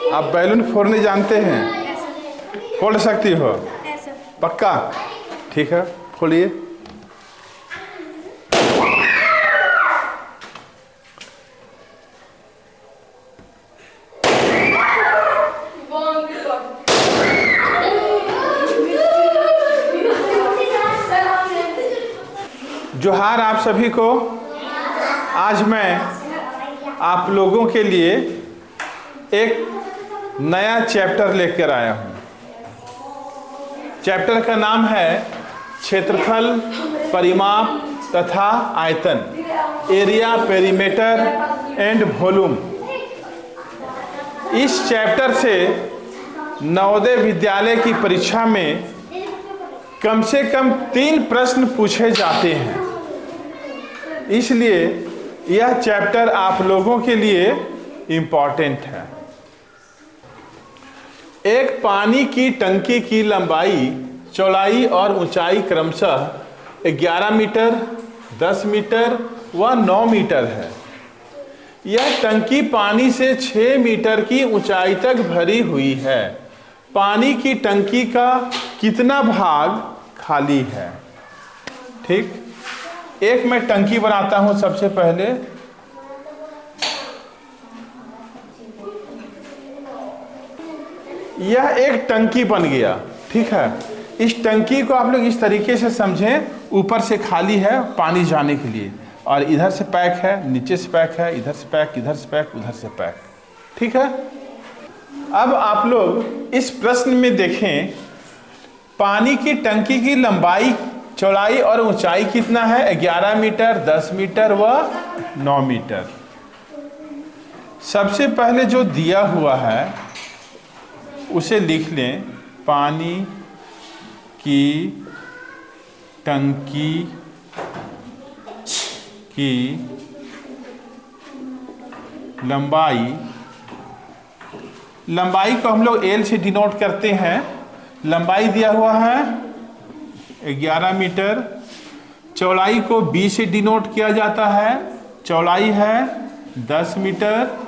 आप बैलून फोड़ने जानते हैं? फोड़ सकती हो? पक्का? ठीक है, फोड़िए। जोहार आप सभी को। आज मैं आप लोगों के लिए एक नया चैप्टर लेकर आया हूँ। चैप्टर का नाम है क्षेत्रफल, परिमाप तथा आयतन, एरिया, पेरीमीटर एंड वॉल्यूम। इस चैप्टर से नवोदय विद्यालय की परीक्षा में कम से कम 3 प्रश्न पूछे जाते हैं, इसलिए यह चैप्टर आप लोगों के लिए इम्पॉर्टेंट है। एक पानी की टंकी की लंबाई, चौड़ाई और ऊंचाई क्रमशः 11 मीटर, 10 मीटर व 9 मीटर है। यह टंकी पानी से 6 मीटर की ऊंचाई तक भरी हुई है। पानी की टंकी का कितना भाग खाली है? ठीक, एक मैं टंकी बनाता हूं। सबसे पहले यह एक टंकी बन गया, ठीक है। इस टंकी को आप लोग इस तरीके से समझें, ऊपर से खाली है पानी जाने के लिए, और इधर से पैक है, नीचे से पैक है, इधर से पैक, इधर से पैक, उधर से पैक, ठीक है। अब आप लोग इस प्रश्न में देखें, पानी की टंकी की लंबाई, चौड़ाई और ऊंचाई कितना है? 11 मीटर, 10 मीटर व 9 मीटर। सबसे पहले जो दिया हुआ है उसे लिख लें। पानी की टंकी की लंबाई को हम लोग L से डिनोट करते हैं। लंबाई दिया हुआ है 11 मीटर। चौड़ाई को B से डिनोट किया जाता है, चौड़ाई है 10 मीटर।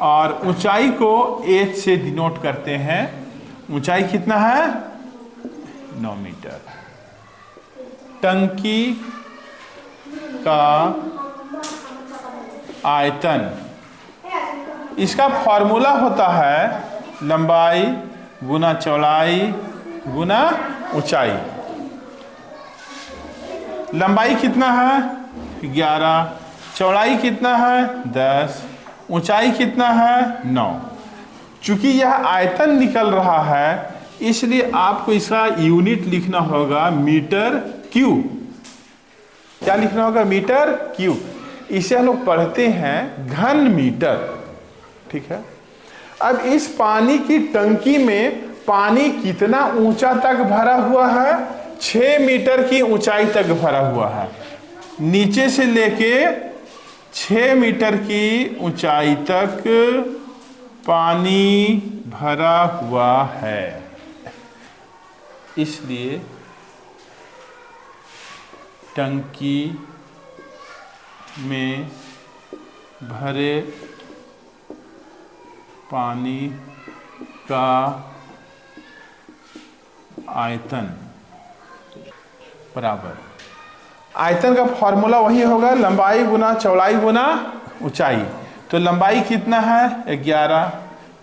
और ऊंचाई को H से डिनोट करते हैं, ऊंचाई कितना है? 9 मीटर। टंकी का आयतन, इसका फॉर्मूला होता है लंबाई गुना चौड़ाई गुना ऊंचाई। लंबाई कितना है? 11। चौड़ाई कितना है? 10। ऊंचाई कितना है? 9। चूंकि यह आयतन निकल रहा है, इसलिए आपको इसका यूनिट लिखना होगा मीटर क्यूब। क्या लिखना होगा? Metre cube. इसे हम लोग पढ़ते हैं घन मीटर, ठीक है। अब इस पानी की टंकी में पानी कितना ऊंचा तक भरा हुआ है? 6 मीटर की ऊंचाई तक भरा हुआ है। नीचे से लेके 6 मीटर की ऊंचाई तक पानी भरा हुआ है, इसलिए टंकी में भरे पानी का आयतन बराबर, आयतन का फॉर्मूला वही होगा लंबाई गुना चौड़ाई गुना ऊंचाई। तो लंबाई कितना है? 11।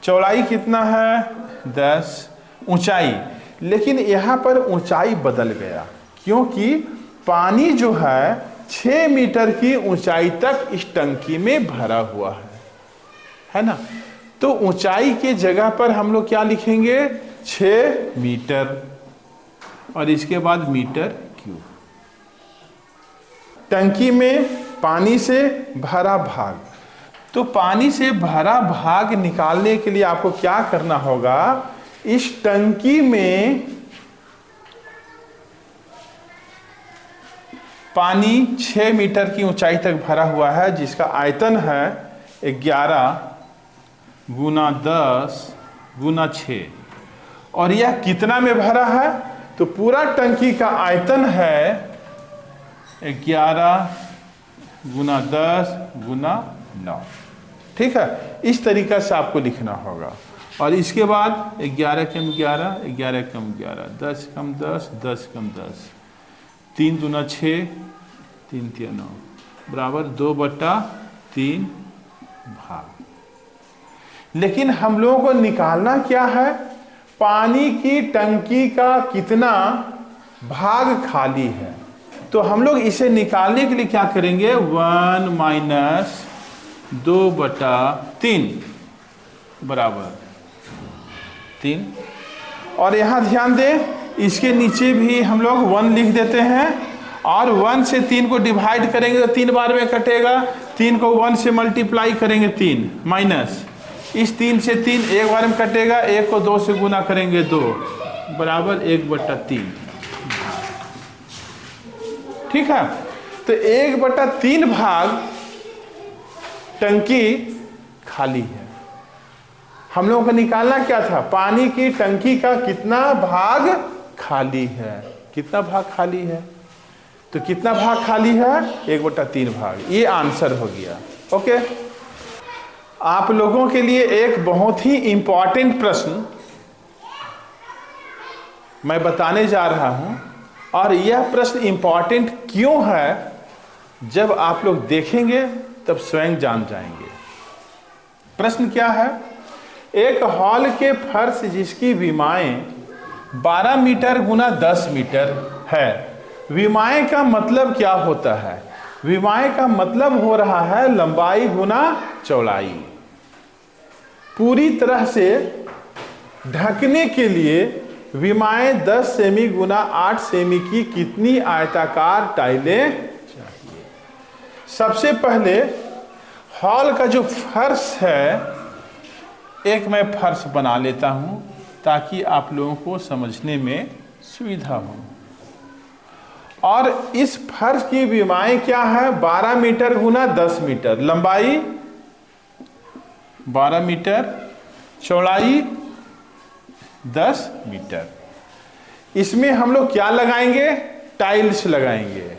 चौड़ाई कितना है? 10। ऊंचाई, लेकिन यहाँ पर ऊंचाई बदल गया, क्योंकि पानी जो है 6 मीटर की ऊंचाई तक इस टंकी में भरा हुआ है ना। तो ऊंचाई के जगह पर हम लोग क्या लिखेंगे? 6 मीटर और इसके बाद मीटर क्यूब। टंकी में पानी से भरा भाग, तो पानी से भरा भाग निकालने के लिए आपको क्या करना होगा? इस टंकी में पानी 6 मीटर की ऊंचाई तक भरा हुआ है, जिसका आयतन है 11 गुना 10 गुना 6। और यह कितना में भरा है? तो पूरा टंकी का आयतन है 11 गुना 10 गुना 9, ठीक है। इस तरीका से आपको लिखना होगा। और इसके बाद 11 कम 11, 11 कम 11, 10 कम 10, 10 कम 10, 3 दूना 6, 3 तिया 9 बराबर 2/3 भाग। लेकिन हम लोगों को निकालना क्या है, पानी की टंकी का कितना भाग खाली है। तो हम लोग इसे निकालने के लिए क्या करेंगे, 1 माइनस 2/3 बराबर 3। और यहां ध्यान दें, इसके नीचे भी हम लोग 1 लिख देते हैं और 1 से 3 को डिवाइड करेंगे तो 3 बार में कटेगा, 3 को 1 से मल्टीप्लाई करेंगे 3 माइनस इस 3 से 3 एक बार में कटेगा, 1 को 2 से गुना करेंगे 2 बराबर 1/3। ठीक है, तो 1/3 भाग टंकी खाली है। हम लोगों को निकालना क्या था, पानी की टंकी का कितना भाग खाली है, कितना भाग खाली है। तो कितना भाग खाली है, 1/3 भाग। ये आंसर हो गया। ओके, आप लोगों के लिए एक बहुत ही इंपॉर्टेंट प्रश्न मैं बताने जा रहा हूं, और यह प्रश्न इंपॉर्टेंट क्यों है जब आप लोग देखेंगे तब स्वयं जान जाएंगे। प्रश्न क्या है, एक हॉल के फर्श जिसकी विमाएं 12 मीटर गुना 10 मीटर है, विमाएं का मतलब क्या होता है। विमाएं का मतलब हो रहा है लंबाई गुना चौड़ाई। पूरी तरह से ढकने के लिए विमाएं 10 सेमी गुना 8 सेमी की कितनी आयताकार टाइलें चाहिए। सबसे पहले हॉल का जो फर्श है, एक मैं फर्श बना लेता हूं ताकि आप लोगों को समझने में सुविधा हो। और इस फर्श की विमाएं क्या है, 12 मीटर गुना 10 मीटर, लंबाई 12 मीटर, चौड़ाई 10 मीटर। इसमें हम लोग क्या लगाएंगे, टाइल्स लगाएंगे।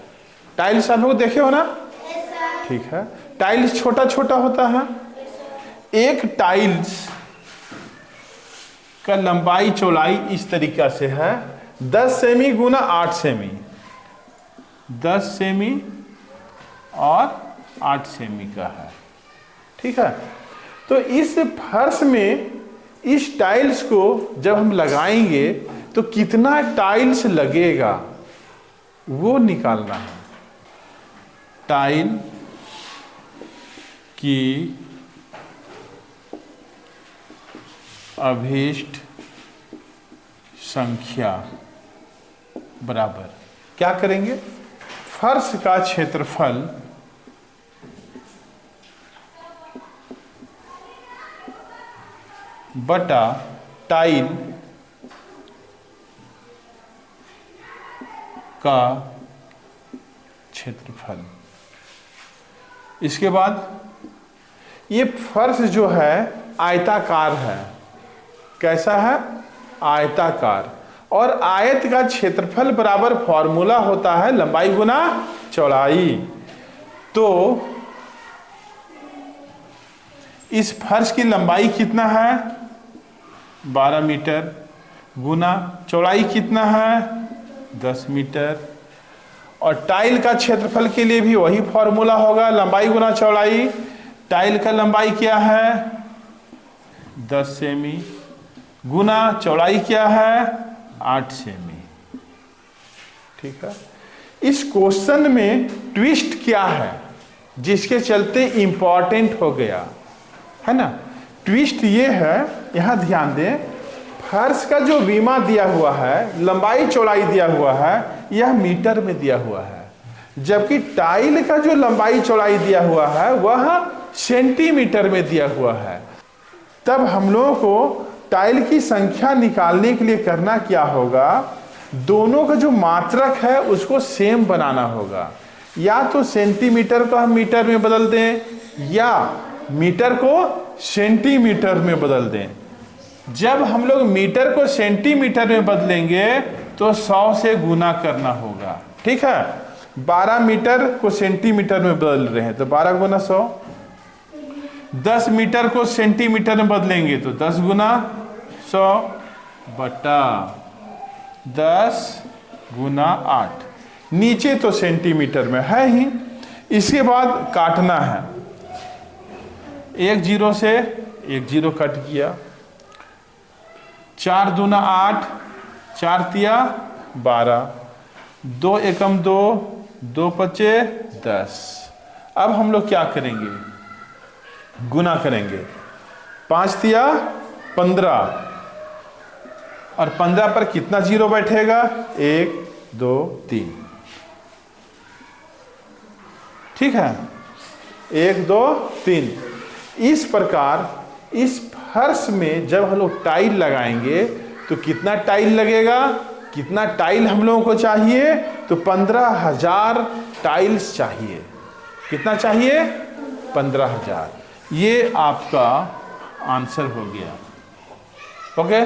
टाइल्स आप लोग देखे हो ना, ठीक है। टाइल्स छोटा छोटा होता है। एक टाइल्स का लंबाई चौड़ाई इस तरीका से है, 10 सेमी गुना 8 सेमी, 10 सेमी और 8 सेमी का है। ठीक है, तो इस फर्श में इस टाइल्स को जब हम लगाएंगे तो कितना टाइल्स लगेगा वो निकालना है। टाइल की अभीष्ट संख्या बराबर क्या करेंगे, फर्श का क्षेत्रफल बटा टाइल का क्षेत्रफल। इसके बाद ये फर्श जो है आयताकार है। कैसा है, आयताकार। और आयत का क्षेत्रफल बराबर फॉर्मूला होता है लंबाई गुना चौड़ाई। तो इस फर्श की लंबाई कितना है, 12 मीटर, गुना चौड़ाई कितना है, 10 मीटर। और टाइल का क्षेत्रफल के लिए भी वही फॉर्मूला होगा, लंबाई गुना चौड़ाई। टाइल का लंबाई क्या है, 10 सेमी, गुना चौड़ाई क्या है, 8 सेमी। ठीक है, इस क्वेश्चन में ट्विस्ट क्या है जिसके चलते इंपॉर्टेंट हो गया है ना। ट्विस्ट ये है, यहां ध्यान दें, फर्श का जो विमा दिया हुआ है, लंबाई चौड़ाई दिया हुआ है, यह मीटर में दिया हुआ है, जबकि टाइल का जो लंबाई चौड़ाई दिया हुआ है वह सेंटीमीटर में दिया हुआ है। तब हम लोगों को टाइल की संख्या निकालने के लिए करना क्या होगा, दोनों का जो मात्रक है उसको सेम बनाना होगा। या तो सेंटीमीटर को हम मीटर में बदल दें या मीटर को सेंटीमीटर में बदल दें। जब हम लोग मीटर को सेंटीमीटर में बदलेंगे तो 100 से गुना करना होगा। ठीक है, 12 मीटर को सेंटीमीटर में बदल रहे हैं तो 12 गुना 100। 10 मीटर को सेंटीमीटर में बदलेंगे तो 10 गुना 100 बटा 10 गुना 8। नीचे तो सेंटीमीटर में है ही। इसके बाद काटना है। 1 जीरो से 1 जीरो कट गया। 4 दूना 8, 4 तिया 12, 2 एकम 2, 2 पचे 10। अब हम लोग क्या करेंगे? गुना करेंगे। 5 तिया 15 और 15 पर कितना जीरो बैठेगा? 1 2 3। ठीक है, 1 2 3। इस प्रकार इस फर्श में जब हम लोग टाइल लगाएंगे तो कितना टाइल लगेगा? कितना टाइल हम लोगों को चाहिए? तो 15,000 टाइल्स चाहिए। कितना चाहिए? 15,000। ये आपका आंसर हो गया। ओके।